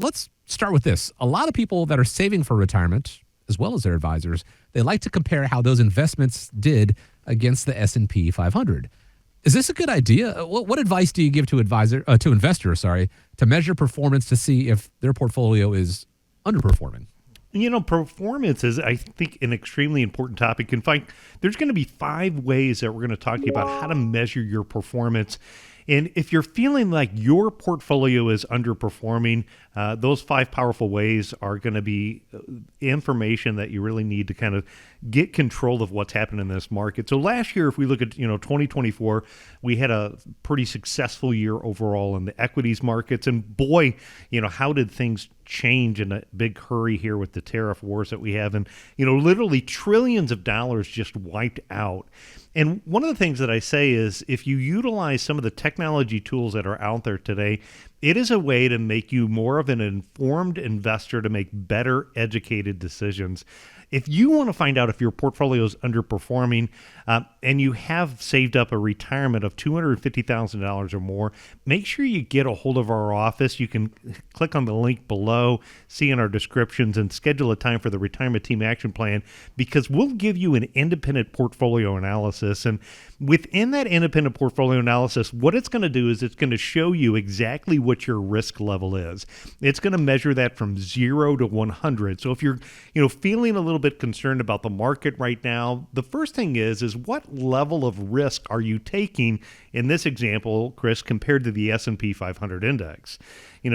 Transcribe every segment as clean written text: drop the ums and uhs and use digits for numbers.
let's start with this. A lot of people that are saving for retirement, as well as their advisors, they like to compare how those investments did against the S&P 500. Is this a good idea? What advice do you give to investors, to measure performance to see if their portfolio is underperforming? Performance is, I think, an extremely important topic. In fact, there's going to be 5 ways that we're going to talk to you about how to measure your performance. And if you're feeling like your portfolio is underperforming, those 5 powerful ways are going to be information that you really need to kind of get control of what's happening in this market. So last year, if we look at 2024, we had a pretty successful year overall in the equities markets. And boy, how did things change in a big hurry here with the tariff wars that we have? And literally trillions of dollars just wiped out. And one of the things that I say is if you utilize some of the technology tools that are out there today, it is a way to make you more of an informed investor to make better educated decisions. If you want to find out if your portfolio is underperforming and you have saved up a retirement of $250,000 or more, make sure you get a hold of our office. You can click on the link below, see in our descriptions, and schedule a time for the Retirement Team Action Plan, because we'll give you an independent portfolio analysis. And within that independent portfolio analysis, what it's going to do is it's going to show you exactly what your risk level is. It's going to measure that from 0 to 100. So if you're feeling a little bit concerned about the market right now, the first thing is what level of risk are you taking in this example, Chris, compared to the S&P 500 index?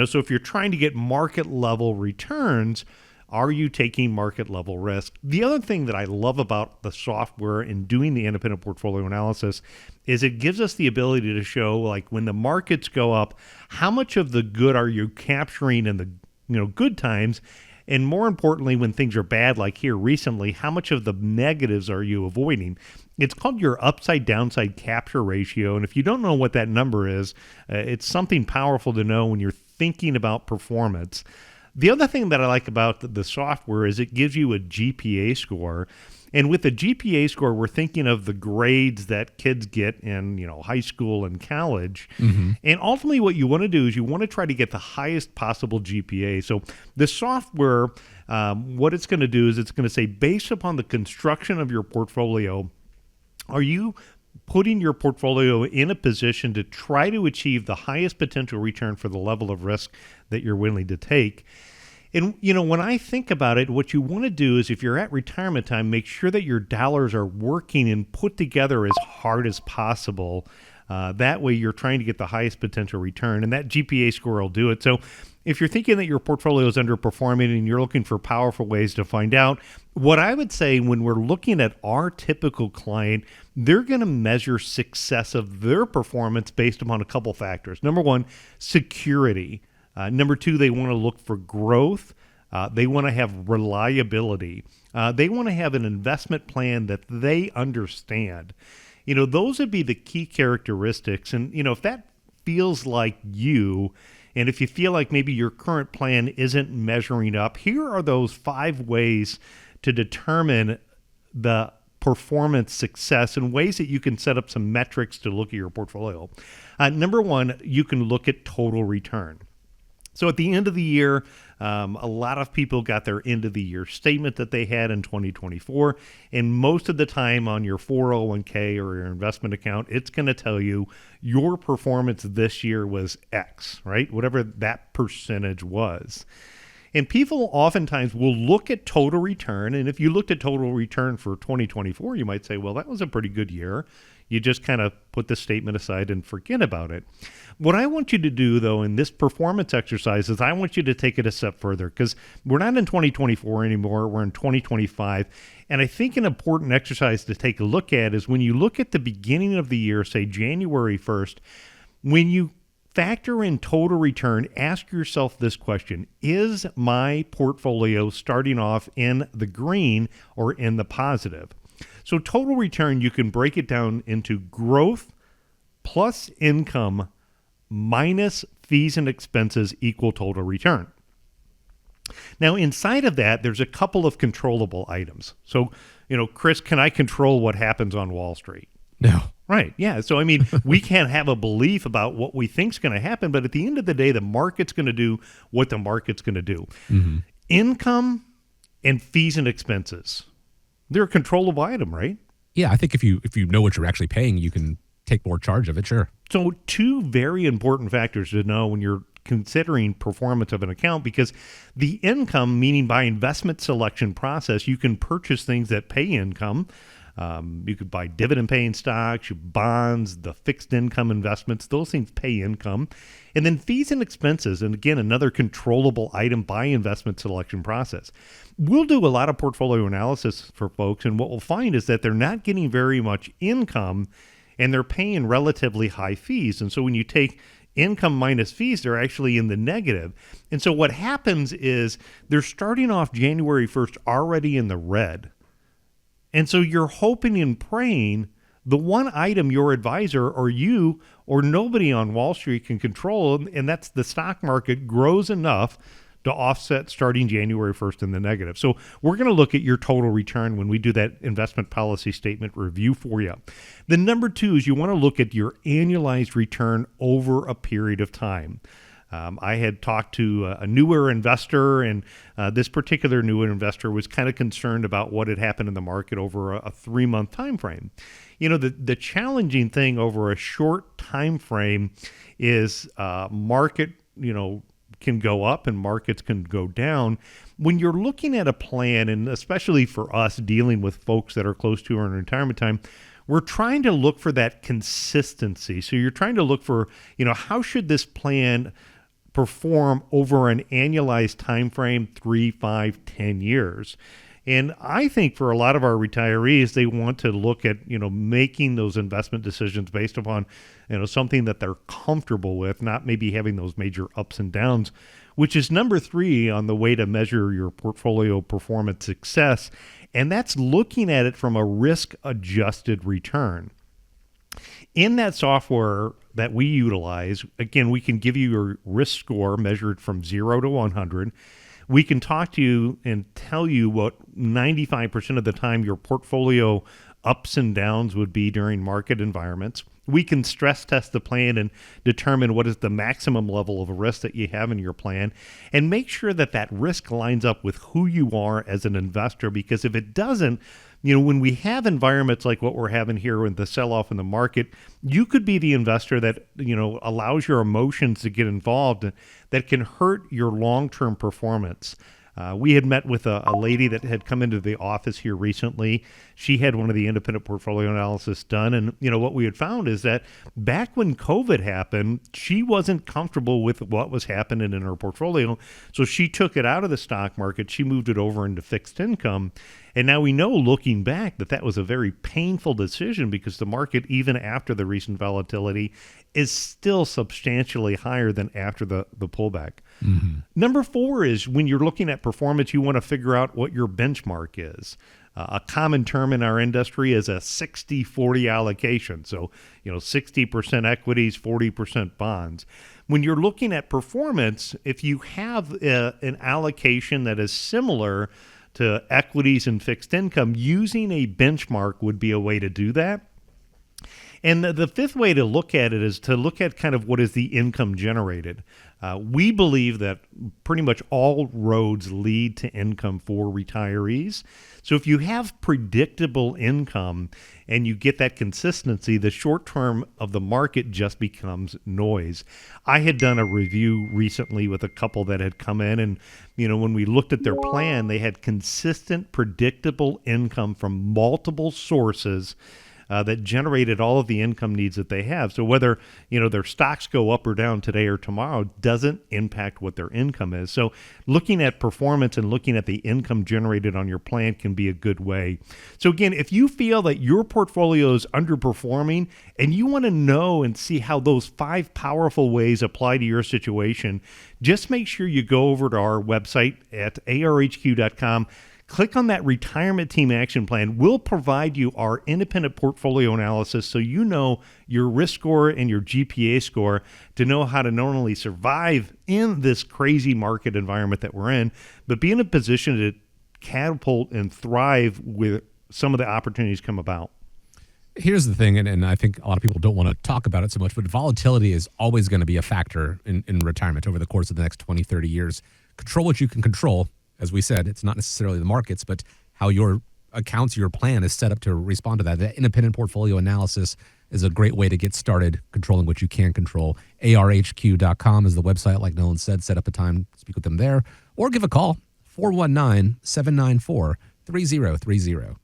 So if you're trying to get market level returns, are you taking market level risk? The other thing that I love about the software and doing the independent portfolio analysis is it gives us the ability to show, like, when the markets go up, how much of the good are you capturing in the good times? And more importantly, when things are bad, like here recently, how much of the negatives are you avoiding? It's called your upside-downside capture ratio. And if you don't know what that number is, it's something powerful to know when you're thinking about performance. The other thing that I like about the software is it gives you a GPA score. And with the GPA score, we're thinking of the grades that kids get in, high school and college. Mm-hmm. And ultimately what you want to do is you want to try to get the highest possible GPA. So the software, what it's going to do is it's going to say, based upon the construction of your portfolio, are you putting your portfolio in a position to try to achieve the highest potential return for the level of risk that you're willing to take? And, when I think about it, what you want to do is if you're at retirement time, make sure that your dollars are working and put together as hard as possible. That way you're trying to get the highest potential return, and that GPA score will do it. So if you're thinking that your portfolio is underperforming and you're looking for powerful ways to find out, what I would say when we're looking at our typical client, they're going to measure success of their performance based upon a couple factors. Number one, security. Number two, they want to look for growth. They want to have reliability. They want to have an investment plan that they understand. Those would be the key characteristics. And, if that feels like you, and if you feel like maybe your current plan isn't measuring up, here are those 5 ways to determine the performance success and ways that you can set up some metrics to look at your portfolio. Number one, you can look at total return. So at the end of the year, a lot of people got their end of the year statement that they had in 2024. And most of the time on your 401k or your investment account, it's going to tell you your performance this year was X, right? Whatever that percentage was. And people oftentimes will look at total return. And if you looked at total return for 2024, you might say, well, that was a pretty good year. You just kind of put the statement aside and forget about it. What I want you to do, though, in this performance exercise is I want you to take it a step further, because we're not in 2024 anymore. We're in 2025. And I think an important exercise to take a look at is when you look at the beginning of the year, say January 1st, when you factor in total return, ask yourself this question: is my portfolio starting off in the green or in the positive? So total return, you can break it down into growth plus income minus fees and expenses equal total return. Now, inside of that, there's a couple of controllable items. So, Chris, can I control what happens on Wall Street? No. Right. Yeah. So, I mean, we can't have a belief about what we think's going to happen, but at the end of the day, the market's going to do what the market's going to do. Mm-hmm. Income and fees and expenses, they're a controllable item, right? Yeah, I think if you know what you're actually paying, you can take more charge of it. Sure. So two very important factors to know when you're considering performance of an account, because the income, meaning by investment selection process, you can purchase things that pay income. You could buy dividend-paying stocks, bonds, the fixed income investments. Those things pay income. And then fees and expenses, and again, another controllable item by investment selection process. We'll do a lot of portfolio analysis for folks, and what we'll find is that they're not getting very much income, and they're paying relatively high fees. And so when you take income minus fees, they're actually in the negative. And so what happens is they're starting off January 1st already in the red. And so you're hoping and praying the one item your advisor or you or nobody on Wall Street can control, and that's the stock market, grows enough to offset starting January 1st in the negative. So we're going to look at your total return when we do that investment policy statement review for you. The number two is you want to look at your annualized return over a period of time. I had talked to a newer investor, and this particular newer investor was kind of concerned about what had happened in the market over a 3-month time frame. You know, the challenging thing over a short time frame is market, can go up and markets can go down. When you're looking at a plan, and especially for us dealing with folks that are close to our retirement time, we're trying to look for that consistency. So you're trying to look for, how should this plan perform over an annualized time frame, 3, 5, 10 years. And I think for a lot of our retirees, they want to look at, making those investment decisions based upon, something that they're comfortable with, not maybe having those major ups and downs, which is number 3 on the way to measure your portfolio performance success. And that's looking at it from a risk-adjusted return. In that software that we utilize, again, we can give you your risk score measured from 0 to 100. We can talk to you and tell you what 95% of the time your portfolio ups and downs would be during market environments. We can stress test the plan and determine what is the maximum level of risk that you have in your plan, and make sure that that risk lines up with who you are as an investor, because if it doesn't, when we have environments like what we're having here with the sell-off in the market, you could be the investor that, allows your emotions to get involved, that can hurt your long-term performance. We had met with a lady that had come into the office here recently. She had one of the independent portfolio analysis done. And, what we had found is that back when COVID happened, she wasn't comfortable with what was happening in her portfolio. So she took it out of the stock market. She moved it over into fixed income. And now we know, looking back, that was a very painful decision, because the market, even after the recent volatility, is still substantially higher than after the pullback. Mm-hmm. Number 4 is when you're looking at performance, you want to figure out what your benchmark is. A common term in our industry is a 60-40 allocation. So, 60% equities, 40% bonds. When you're looking at performance, if you have an allocation that is similar to equities and fixed income, using a benchmark would be a way to do that. And the 5th way to look at it is to look at kind of what is the income generated. We believe that pretty much all roads lead to income for retirees. So if you have predictable income and you get that consistency, the short term of the market just becomes noise. I had done a review recently with a couple that had come in, and when we looked at their plan, they had consistent, predictable income from multiple sources that generated all of the income needs that they have. So whether, their stocks go up or down today or tomorrow doesn't impact what their income is. So looking at performance and looking at the income generated on your plan can be a good way. So again, if you feel that your portfolio is underperforming and you want to know and see how those 5 powerful ways apply to your situation, just make sure you go over to our website at arhq.com. Click on that retirement team action plan. We'll provide you our independent portfolio analysis so you know your risk score and your GPA score to know how to not only survive in this crazy market environment that we're in, but be in a position to catapult and thrive with some of the opportunities come about. Here's the thing, and I think a lot of people don't want to talk about it so much, but volatility is always going to be a factor in retirement over the course of the next 20, 30 years. Control what you can control. As we said, it's not necessarily the markets, but how your accounts, your plan is set up to respond to that. That independent portfolio analysis is a great way to get started controlling what you can control. ARHQ.com is the website, like Nolan said. Set up a time, speak with them there, or give a call, 419-794-3030.